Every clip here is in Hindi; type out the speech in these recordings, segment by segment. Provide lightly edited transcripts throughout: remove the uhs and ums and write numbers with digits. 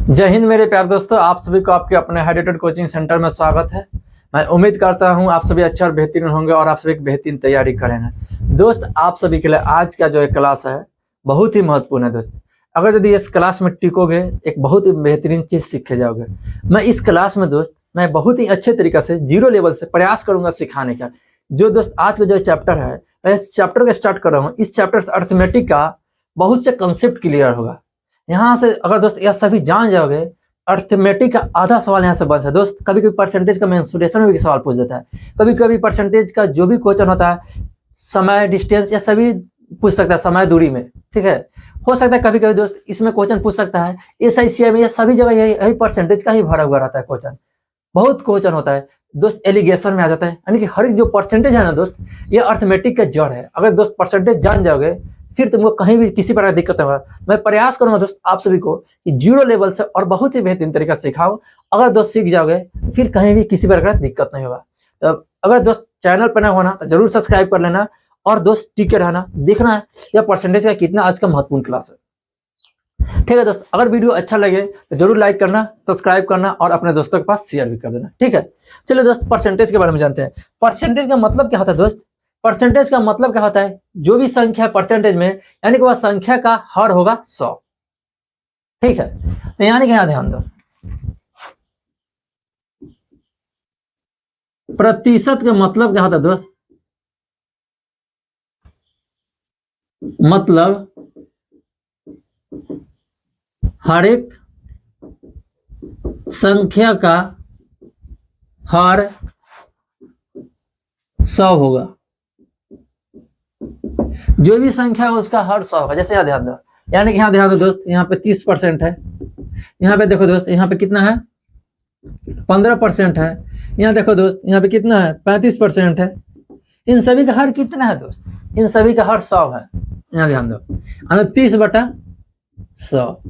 जय हिंद मेरे प्यारे दोस्तों, आप सभी को आपके अपने हाइड्रेटेड कोचिंग सेंटर में स्वागत है। मैं उम्मीद करता हूं आप सभी अच्छा और बेहतरीन होंगे और आप सभी एक बेहतरीन तैयारी करेंगे। दोस्त, आप सभी के लिए आज का जो क्लास है बहुत ही महत्वपूर्ण है। दोस्त, अगर यदि इस क्लास में टिकोगे एक बहुत ही बेहतरीन चीज सीखे जाओगे। मैं इस क्लास में दोस्त मैं बहुत ही अच्छे तरीके से जीरो लेवल से प्रयास करूंगा सिखाने का। जो दोस्त आज का जो चैप्टर है, मैं इस चैप्टर को स्टार्ट कर रहा हूँ। इस चैप्टर से अर्थमेटिक का बहुत से कंसेप्ट क्लियर होगा। यहाँ से अगर दोस्त यह सभी जान जाओगे, अर्थमेटिक का आधा सवाल यहाँ से बन है। दोस्त, कभी कभी परसेंटेज का मेंसुरेशन में भी सवाल पूछ देता है। कभी कभी परसेंटेज का जो भी क्वेश्चन होता है, समय, डिस्टेंस, या सभी पूछ सकता है, समय, दूरी में। ठीक है, हो सकता है कभी कभी दोस्त इसमें क्वेश्चन पूछ सकता है। SICI में, यह सभी जगह यही परसेंटेज का ही भरा हुआ रहता है क्वेश्चन। बहुत क्वेश्चन होता है दोस्त, एलिगेशन में आ जाता है। यानी कि हर एक जो परसेंटेज है ना दोस्त, ये अर्थमेटिक का जड़ है। अगर दोस्त परसेंटेज जान जाओगे फिर तुमको कहीं भी किसी प्रकार दिक्कत नहीं होगा। मैं प्रयास करूंगा दोस्त आप सभी को कि जीरो लेवल से और बहुत ही बेहतरीन तरीका से सिखाओ। अगर दोस्त सीख जाओगे फिर कहीं भी किसी प्रकार दिक्कत नहीं होगा। तो अगर दोस्त चैनल पर ना होना तो जरूर सब्सक्राइब कर लेना और दोस्त टिके रहना, देखना है यह परसेंटेज का कितना आज का महत्वपूर्ण क्लास है। ठीक है दोस्त, अगर वीडियो अच्छा लगे तो जरूर लाइक करना, सब्सक्राइब करना और अपने दोस्तों के पास शेयर भी कर देना। ठीक है, चलिए दोस्त परसेंटेज के बारे में जानते हैं। परसेंटेज का मतलब क्या होता है दोस्त? परसेंटेज का मतलब क्या होता है? जो भी संख्या है परसेंटेज में, यानी कि वह संख्या का हर होगा 100। ठीक है, तो यानी कि यहां ध्यान दो, प्रतिशत का मतलब क्या होता है दोस्त? मतलब हर एक संख्या का हर 100 होगा। जो भी संख्या है उसका हर 100 होगा। जैसे यहाँ ध्यान दो, यानी कि यहाँ ध्यान दो दोस्त, यहाँ पे 30% है। यहाँ पे देखो दोस्त, यहाँ पे कितना है? 15% है। यहाँ देखो दोस्त, यहाँ पे कितना है? 35% है। इन सभी का हर कितना है दोस्त? इन सभी का हर 100 है। यहाँ ध्यान दो, 30/100।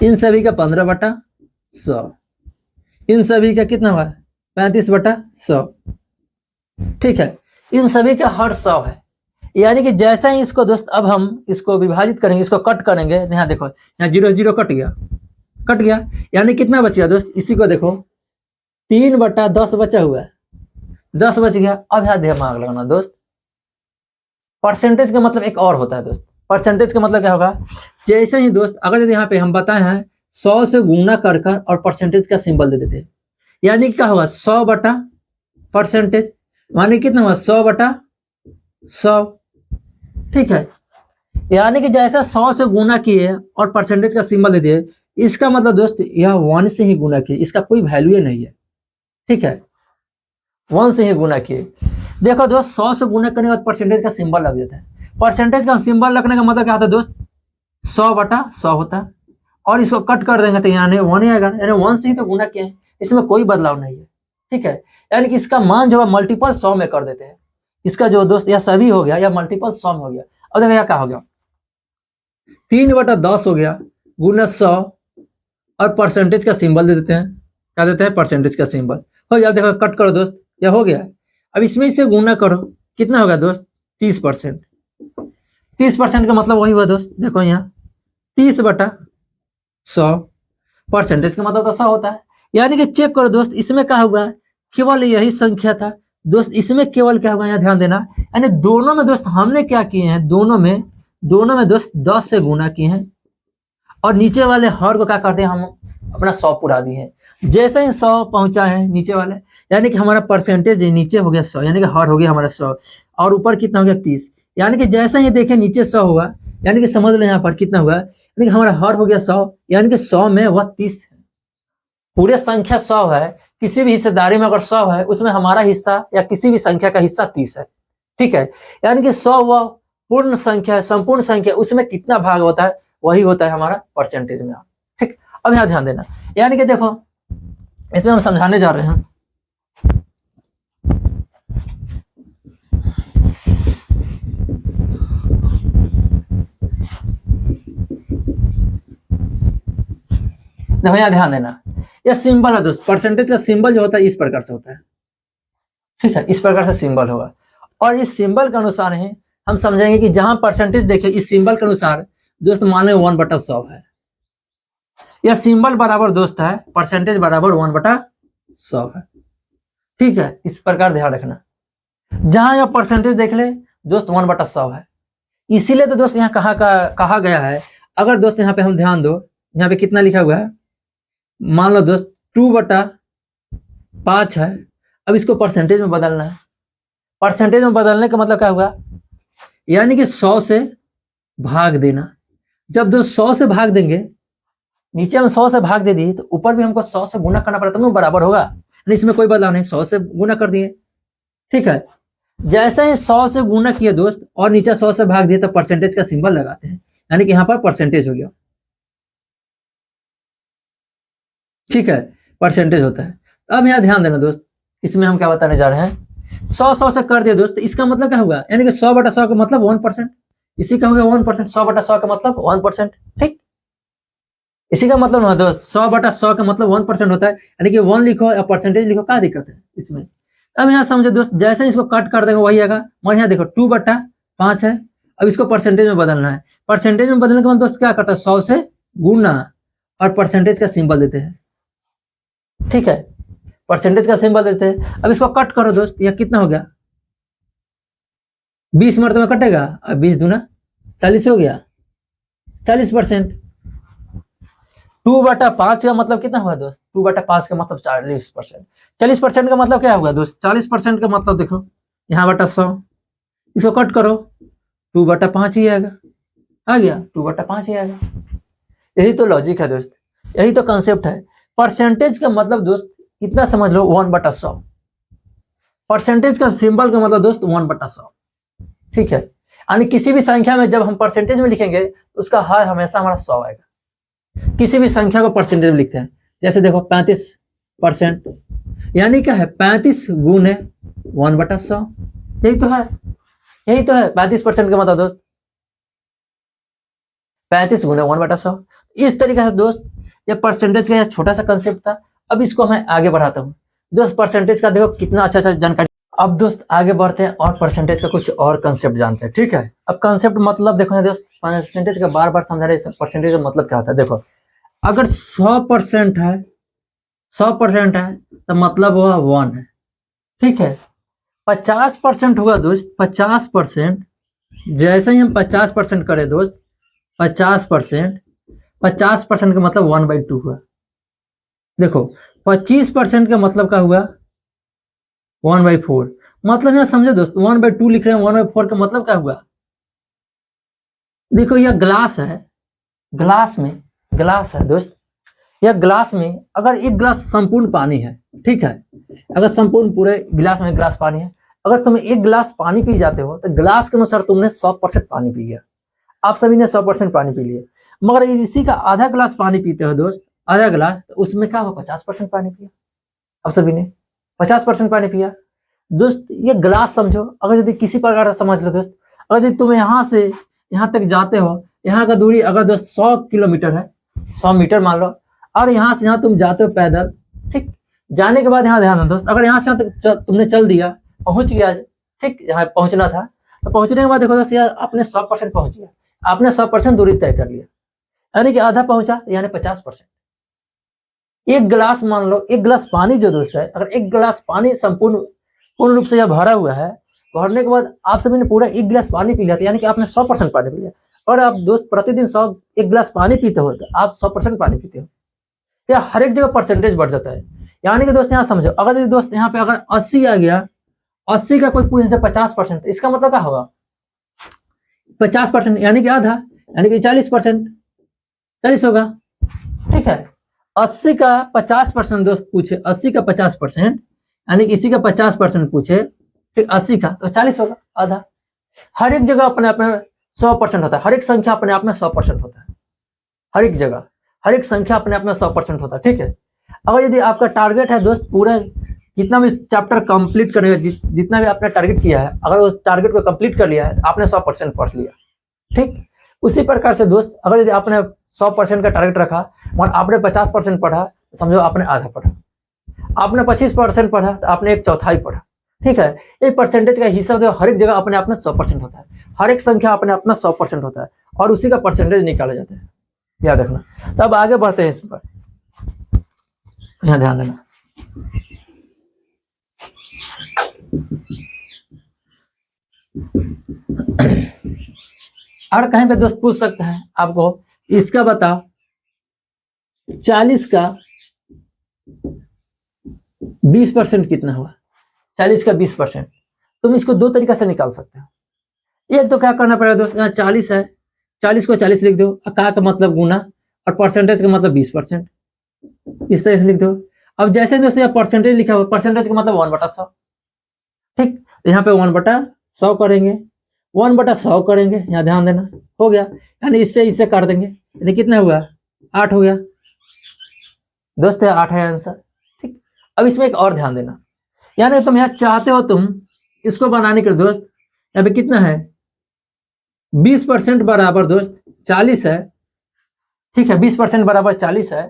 इन सभी का 15/100। इन सभी का कितना हुआ? 35/100। ठीक है, इन सभी का हर 100 है। यानी कि जैसा ही इसको दोस्त अब हम इसको विभाजित करेंगे, इसको कट करेंगे, यहाँ देखो, यहाँ 0 0 कट गया। यानी कितना बच गया दोस्त? इसी को देखो, 3/10 बचा हुआ है, 10 बच गया। अब यहाँ दिमाग लगाना दोस्त, परसेंटेज का मतलब एक और होता है दोस्त। परसेंटेज का मतलब क्या होगा? जैसे ही दोस्त अगर यहाँ पे हम बताए हैं 100 से गुना कर और परसेंटेज का सिंबल दे देते हैं, यानी क्या होगा? 100 बटा परसेंटेज, मानी कितना हुआ? 100/100। ठीक है, यानी कि जैसा 100 से गुना किए और परसेंटेज का सिंबल दे दिए, इसका मतलब दोस्त यह 1 से ही गुना किए, इसका कोई वैल्यू नहीं है। ठीक है, 1 से ही गुना किए। देखो दोस्त, 100 से गुना करने के बाद परसेंटेज का सिंबल लग जाता है। परसेंटेज का सिंबल लगने का मतलब क्या होता है दोस्त? 100/100 होता है। और इसको कट कर देंगे तो यानी 1 आएगा, यानी 1 से ही तो गुना किए हैं, इसमें कोई बदलाव नहीं है। ठीक है, यानी कि इसका मान जो है मल्टीपल 100 में कर देते हैं। इसका जो दोस्त यह सभी हो गया, या मल्टीपल 100 में हो गया। अब देखो यह क्या हो गया? 3/10 हो गया गुना 100 और परसेंटेज का सिंबल दे देते हैं। क्या देते हैं? परसेंटेज का सिंबल हो गया। देखो कट करो दोस्त, यह हो गया। अब इसमें से गुना करो, कितना होगा दोस्त? 30%। 30% का मतलब वही हुआ दोस्त, देखो यहाँ 30/100। परसेंटेज का मतलब तो 100 होता है। यानी कि चेक करो दोस्त, इसमें क्या हुआ? केवल यही संख्या था दोस्त। इसमें केवल क्या हुआ? यहाँ ध्यान देना, यानी दोनों में दोस्त हमने क्या किए हैं? दोनों में दोस्त 10 से गुना किए हैं और नीचे वाले हर को क्या करते हैं? हम अपना 100 पुरा दिए हैं। जैसे ही 100 पहुंचा है नीचे वाले, यानी कि हमारा परसेंटेज नीचे हो गया 100, यानी कि हर हो गया हमारा 100 और ऊपर कितना हो गया? 30। यानी कि जैसे ही देखें नीचे 100 हुआ, यानी कि समझ लो यहाँ पर कितना हुआ? यानी कि हमारा हर हो गया 100, यानी कि 100 में वह 30 है। पूरे संख्या 100 है, किसी भी हिस्सेदारी में अगर 100 है, उसमें हमारा हिस्सा या किसी भी संख्या का हिस्सा 30 है। ठीक है, यानी कि 100 वह पूर्ण संख्या है, संपूर्ण संख्या, उसमें कितना भाग होता है? वही होता है हमारा परसेंटेज में। ठीक, अब यहाँ ध्यान देना, यानी कि देखो इसमें हम समझाने जा रहे हैं। देखो यहाँ ध्यान देना, यह सिंबल है दोस्त। परसेंटेज का सिंबल जो होता है इस प्रकार से होता है। ठीक है, इस प्रकार से सिंबल होगा और इस सिंबल के अनुसार ही हम समझेंगे कि जहां परसेंटेज देखे इस सिंबल के अनुसार दोस्त मान लो 1/100 है। यह सिंबल बराबर दोस्त है परसेंटेज बराबर 1/100 है। ठीक है, इस प्रकार ध्यान रखना। जहां यह परसेंटेज देख ले दोस्त 1/100 है, इसीलिए तो दोस्त यहाँ कहा गया है। अगर दोस्त यहाँ पे हम ध्यान दो, यहाँ पे कितना लिखा हुआ है, मान लो दोस्त 2/5 है। अब इसको परसेंटेज में बदलना है। परसेंटेज में बदलने का मतलब क्या हुआ, यानी कि 100 से भाग देना। जब दोस्त 100 से भाग देंगे, नीचे हम 100 से भाग दे दिए तो ऊपर भी हमको 100 से गुना करना पड़ता है, बराबर होगा। इसमें कोई बदलाव नहीं, 100 से गुना कर दिए। ठीक है, जैसे ही 100 से गुना किए दोस्त और नीचे 100 से भाग दिए तो परसेंटेज का सिंबल लगाते हैं, यानी कि यहाँ पर परसेंटेज हो गया। ठीक है, परसेंटेज होता है। अब यहाँ ध्यान देना दोस्त, इसमें हम क्या बताने जा रहे हैं, 100 से कर दिए दोस्त, इसका मतलब क्या होगा, यानी कि 100/100 का मतलब 1%, इसी का होगा 1%, 100/100 का मतलब 1%। ठीक, इसी का मतलब ना दोस्त 100/100 का मतलब 1% होता है, यानी कि 1 लिखो या परसेंटेज लिखो, क्या दिक्कत है इसमें। अब यहाँ समझो दोस्त, जैसे इसको कट कर देंगे वही आएगा। और यहाँ देखो 2/5 है। अब इसको परसेंटेज में बदलना है। परसेंटेज में बदलने के बाद दोस्त क्या करता है, 100 से गुना और परसेंटेज का सिंबल देते हैं। ठीक है, परसेंटेज का सिंबल देते हैं। अब इसको कट करो दोस्त, यह कितना हो गया, 20 मरतबा कटेगा, और 20 दूना 40 हो गया, 40%। 2/5 का मतलब कितना हुआ दोस्त, 2/5 का मतलब 40%। 40% का मतलब क्या होगा दोस्त, 40% का मतलब देखो यहाँ बटा 100, इसको कट करो 2/5 ही आएगा, आ गया 2/5 ही आएगा। यही तो लॉजिक है दोस्त, यही तो कंसेप्ट है। परसेंटेज का मतलब दोस्त इतना समझ लो 1/100, परसेंटेज का सिंबल का मतलब दोस्त 1/100। ठीक है, यानी किसी भी संख्या में जब हम परसेंटेज में लिखेंगे तो उसका हर हमेशा हमारा 100 आएगा। किसी भी संख्या को परसेंटेज में लिखते हैं, जैसे देखो 35%, यानी क्या है 35 गुने 1/100, यही तो है, यही तो है 35% का मतलब दोस्त 35 गुने 1/100। इस तरीके से दोस्त ये परसेंटेज का छोटा सा कंसेप्ट था। अब इसको मैं आगे बढ़ाता हूँ दोस्त, परसेंटेज का देखो कितना अच्छा सा जानकारी। अब दोस्त आगे बढ़ते हैं और परसेंटेज का कुछ और कंसेप्ट जानते हैं। ठीक है, अब कंसेप्ट मतलब देखो ना दोस्त, परसेंटेज का बार बार समझा रहे, परसेंटेज का मतलब क्या होता है। देखो अगर 100% है, 100% है तो मतलब वह 1 है। ठीक है, 50% हुआ दोस्त, 50%, जैसे ही हम 50% करें दोस्त, 50% का मतलब 1/2 हुआ। देखो 25% का मतलब क्या हुआ, 1/4। मतलब यहाँ समझो दोस्त, 1/2 लिख रहे हैं, 1/4 का मतलब क्या हुआ। देखो यह ग्लास है, ग्लास है दोस्त, यह ग्लास में अगर एक गिलास संपूर्ण पानी है, ठीक है, अगर संपूर्ण पूरे गिलास में गिलास पानी है, अगर तुम एक गिलास पानी पी जाते हो तो गिलास के अनुसार तुमने 100% पानी पी गया। आप सभी ने 100% पानी पी लिया, मगर इसी का आधा गिलास पानी पीते हो दोस्त, आधा गिलास, तो उसमें क्या हुआ, 50% पानी पिया। आप सभी ने 50% पानी पिया दोस्त। ये गिलास समझो, अगर यदि किसी प्रकार से समझ लो दोस्त, अगर यदि तुम यहाँ से यहाँ तक जाते हो, यहाँ का दूरी अगर दोस्त 100 किलोमीटर है, 100 मीटर मान लो, और यहाँ से यहाँ तुम जाते हो पैदल, ठीक, जाने के बाद यहाँ ध्यान दो दोस्त, अगर यहाँ से यहाँ तक तुमने चल दिया, पहुंच गया, ठीक, यहाँ पहुंचना था, तो पहुंचने के बाद देखो दोस्त यार आपने 100% पहुंच गया, आपने 100% दूरी तय कर लिया, यानी कि आधा पहुंचा, यानी 50%। एक गिलास मान लो, एक गिलास पानी जो दोस्त है, अगर एक गिलास पानी पूर्ण रूप से यह भरा हुआ है, भरने के बाद आप सभी ने पूरा एक गिलास पानी पी लिया, यानी कि आपने 100% पानी पी लिया। और आप दोस्त प्रतिदिन 1 गिलास पानी पीते हो तो आप 100% पानी पीते हो, या हर एक जगह परसेंटेज बढ़ जाता है। यानी कि दोस्त यहाँ समझो, अगर दोस्त यहाँ पे अगर 80 आ गया, 80 का कोई पूछ दे 50%, इसका मतलब क्या होगा, 50% यानी कि आधा, यानी कि 40%, 40 होगा। ठीक है, 80 का 50% दोस्त पूछे, 80 का 50%, यानी कि इसी का 50% पूछे, ठीक, 80 का तो 40 होगा, आधा। हर एक जगह अपने आप में 100% होता है, हर एक संख्या अपने आप में 100% होता है, हर एक जगह, हर एक संख्या अपने आप में 100% होता है। ठीक है, अगर यदि आपका टारगेट है दोस्त पूरा जितना भी चैप्टर कंप्लीट करेगा, जितना भी आपने टारगेट किया है, अगर उस टारगेट को कंप्लीट कर लिया है तो आपने 100% पढ़ लिया। ठीक, उसी प्रकार से दोस्त अगर यदि आपने 100% का टारगेट रखा और आपने 50% पढ़ा, समझो आपने आधा पढ़ा, आपने 25% पढ़ा तो आपने 1/4 पढ़ा। ठीक है, ये परसेंटेज का हिसाब जो हर एक जगह अपने आप में 100% होता है, हर एक संख्या अपने आप में 100% होता है, और उसी का परसेंटेज निकाला जाता है। याद रखना। तो अब आगे बढ़ते हैं इस पर, यहाँ ध्यान देना। और कहीं पे दोस्त पूछ सकता है आपको, इसका बताओ 40 का 20% कितना हुआ। 40 का 20% तुम इसको दो तरीका से निकाल सकते हो। एक तो क्या करना पड़ेगा दोस्त, यहाँ 40 है, 40 को 40 लिख दो, का मतलब गुना, और परसेंटेज का मतलब 20%, इस तरह से लिख दो। अब जैसे दोस्त यहाँ परसेंटेज लिखा हुआ, परसेंटेज का मतलब 1/100, ठीक, यहाँ पे 1/100 करेंगे, 1/100 करेंगे, यहाँ ध्यान देना, हो गया। यानी इससे इससे काट देंगे, यानी कितना हुआ, 8 हो गया दोस्त, 8 है आंसर, ठीक। अब इसमें एक और ध्यान देना, यानी तुम यहाँ चाहते हो तुम इसको बनाने के दोस्त, यहाँ पे कितना है 20% बराबर दोस्त 40 है, ठीक है, 20% बराबर 40 है,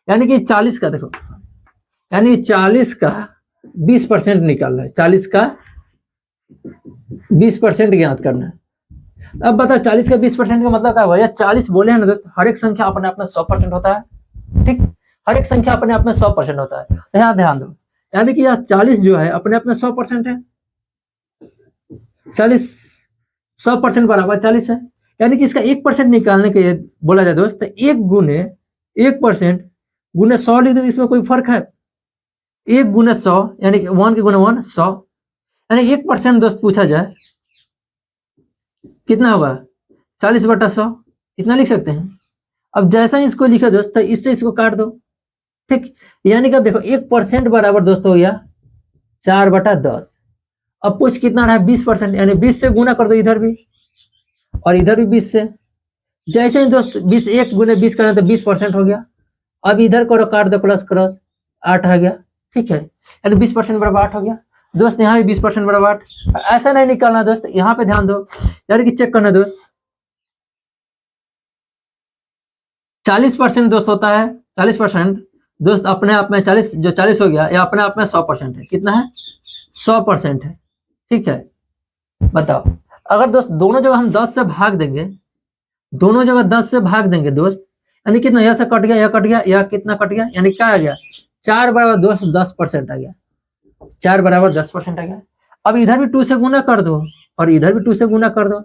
यानी कि 40 का देखो, यानी 40 का 20% निकालना है, 40 का 20% ज्ञात करना है। अब बताओ 40 का 20% का मतलब क्या हुआ, 40 बोले हैं ना दोस्त, हर एक संख्या अपने आप में 100% होता है, ठीक, हर एक संख्या अपने आप में 100% होता है। यहाँ ध्यान दो, यानी कि यह 40 जो है अपने आप में 100% है, 40 100% बराबर 40 है, यानी कि इसका 1% निकालने के लिए बोला जाए दोस्त, तो 1 गुने 1% गुने 100 लिख दो, इसमें कोई फर्क है, 1 गुने 100 यानी कि 1 के गुने 1 100, यानी 1% दोस्त पूछा जाए कितना होगा 40/100, इतना लिख सकते हैं। अब जैसा ही इसको लिखा दोस्त, तो इससे इसको काट दो, ठीक, यानी कि देखो 1% बराबर दोस्त हो गया 4/10। अब पूछ कितना रहा 20%, यानी 20 से गुना कर दो इधर भी और इधर भी 20 से, जैसे ही दोस्त 20 1 गुने 20 करें तो 20% हो गया। अब इधर करो काट दो, प्लस क्रॉस 8 आ गया, ठीक है, यानी 20% बराबर 8 हो गया दोस्त, यहाँ भी 20% बराबर 8। ऐसा नहीं निकालना दोस्त, यहाँ पे ध्यान दो, यानी कि चेक करना दोस्त, 40% दोस्त होता है, 40% दोस्त अपने आप में 40 जो 40 हो गया, या अपने आप में 100% है, कितना है 100% है, ठीक है। बताओ अगर दोस्त दोनों जगह हम 10 से भाग देंगे, दोनों जगह 10 से भाग देंगे दोस्त, यानी कितना, यह से कट गया, यह कट गया, यह कितना कट गया, यानी क्या आ गया 4 बराबर दोस्त 10% आ गया, 4 बराबर 10% आ गया। अब इधर भी 2 से गुना कर दो और इधर भी 2 से गुना कर दो,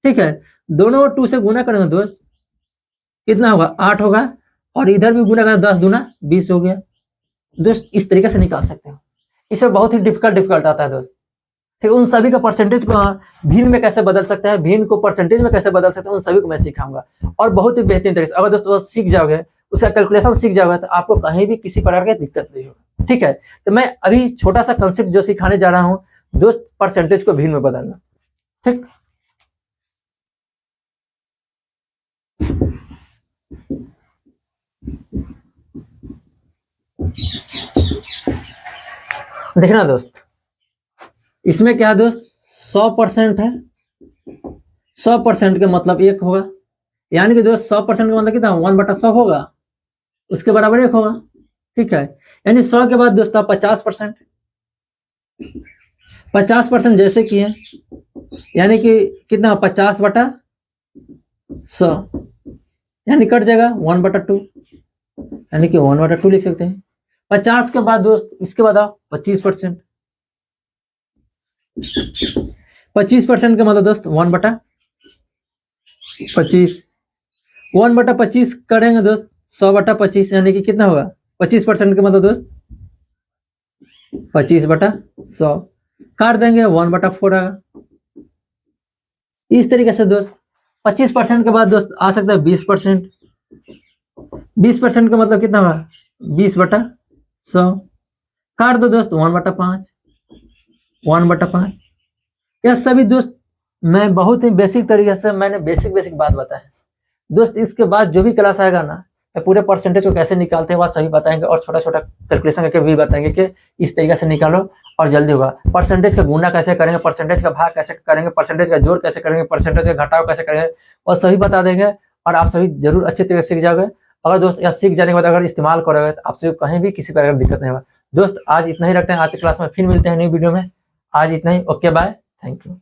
ठीक है, दोनों 2 से गुना करेंगे दोस्त, कितना होगा 8 होगा, और इधर भी गुना करेंगे 10 दूना 20 हो गया दोस्त। इस तरीके से निकाल सकते हो, इसमें बहुत ही डिफिकल्ट आता है दोस्त, ठीक, उन सभी का परसेंटेज को भिन्न में कैसे बदल सकते हैं, भिन्न को परसेंटेज में कैसे बदल सकते हैं, उन सभी को मैं सिखाऊंगा, और बहुत ही बेहतरीन तरीके से। अगर दोस्तों सीख जाओगे, उसका कैलकुलेशन सीख जाओगे, तो आपको कहीं भी किसी प्रकार की दिक्कत नहीं होगा, ठीक है। तो मैं अभी छोटा सा कंसेप्ट जो सिखाने जा रहा हूँ दोस्त, परसेंटेज को भिन्न में बदलना, ठीक। देखना दोस्त, इसमें क्या है दोस्त 100% है, 100% का मतलब 1 होगा, यानी कि दोस्त 100% का मतलब कितना 1/100 होगा, उसके बराबर 1 होगा, ठीक है। यानी 100 के बाद दोस्तों 50%, 50% जैसे कि है, यानी कि कितना 50/100, यानी कट जाएगा 1/2, यानी कि 1/2 लिख सकते हैं। 50 के बाद दोस्त इसके बाद 25%, 25% का मतलब दोस्त 1/25, 1/25 करेंगे दोस्त 100/25, यानी कि कितना होगा 25% का मतलब दोस्त 25/100, काट देंगे 1/4 आएगा। इस तरीके से दोस्त 25% के बाद दोस्त आ सकता है 20%, 20% का मतलब कितना होगा 20/100, काट दो दोस्त 1/5, 1/5। यह सभी दोस्त मैं बहुत ही बेसिक तरीके से मैंने बेसिक बात बताया दोस्त। इसके बाद जो भी क्लास आएगा ना, मैं पूरे परसेंटेज को कैसे निकालते हैं वह सभी बताएंगे, और छोटा छोटा कैलकुलेशन करके भी बताएंगे कि इस तरीके से निकालो और जल्दी होगा। परसेंटेज का गुना कैसे करेंगे, परसेंटेज का भाग कैसे करेंगे, परसेंटेज का जोड़ कैसे करेंगे, परसेंटेज का घटाव कैसे करेंगे, और सभी बता देंगे, और आप सभी जरूर अच्छे तरीके से सीख जाओगे। अगर दोस्त यह सीख जाने के बाद अगर इस्तेमाल करोगे तो आपसे कहीं भी किसी प्रकार की दिक्कत नहीं होगा। दोस्त आज इतना ही रखते हैं, आज की क्लास में फिर मिलते हैं न्यू वीडियो में। आज इतना ही, ओके बाय, थैंक यू।